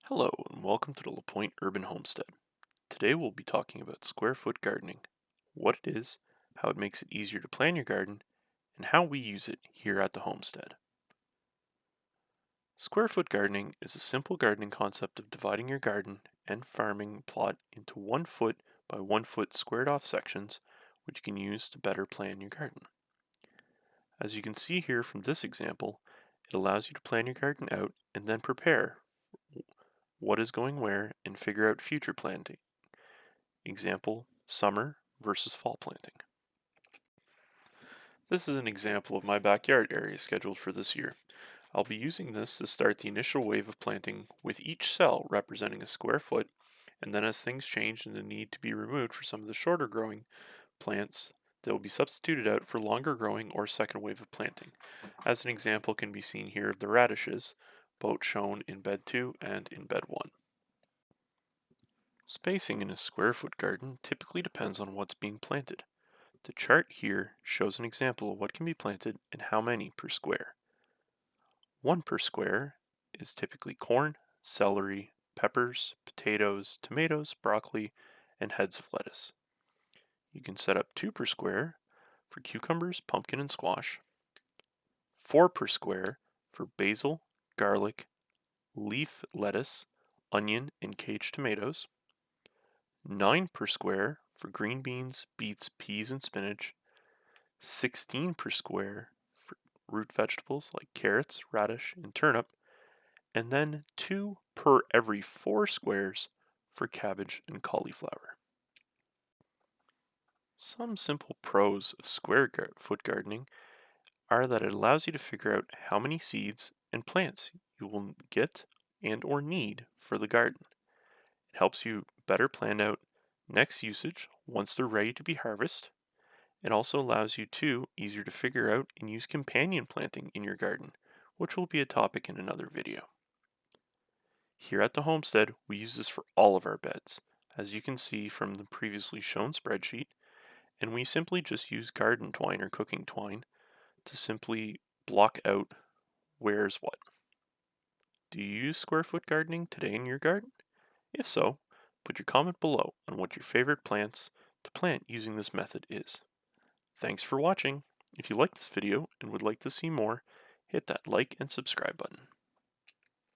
Hello and welcome to the LaPointe Urban Homestead. Today we'll be talking about square foot gardening, what it is, how it makes it easier to plan your garden, and how we use it here at the homestead. Square foot gardening is a simple gardening concept of dividing your garden and farming plot into 1 foot by 1 foot squared off sections, which you can use to better plan your garden. As you can see here from this example, it allows you to plan your garden out and then prepare what is going where and figure out future planting. Example, summer versus fall planting. This is an example of my backyard area scheduled for this year. I'll be using this to start the initial wave of planting with each cell representing a square foot, and then as things change and the need to be removed for some of the shorter growing plants, they will be substituted out for longer growing or second wave of planting. As an example can be seen here of the radishes, both shown in bed 2 and in bed 1. Spacing in a square foot garden typically depends on what's being planted. The chart here shows an example of what can be planted and how many per square. 1 per square is typically corn, celery, peppers, potatoes, tomatoes, broccoli, and heads of lettuce. You can set up 2 per square for cucumbers, pumpkin, and squash. 4 per square for basil, garlic, leaf lettuce, onion, and caged tomatoes. 9 per square for green beans, beets, peas, and spinach. 16 per square for root vegetables like carrots, radish, and turnip. And then 2 per every 4 squares for cabbage and cauliflower. Some simple pros of square foot gardening are that it allows you to figure out how many seeds and plants you will get and or need for the garden. It helps you better plan out next usage once they're ready to be harvested. It also allows you to easier to figure out and use companion planting in your garden, which will be a topic in another video. Here at the homestead, we use this for all of our beds, as you can see from the previously shown spreadsheet, and we simply just use garden twine or cooking twine to simply block out where's what. Do you use square foot gardening today in your garden? If so, put your comment below on what your favorite plants to plant using this method is. Thanks for watching. If you liked this video and would like to see more, hit that like and subscribe button.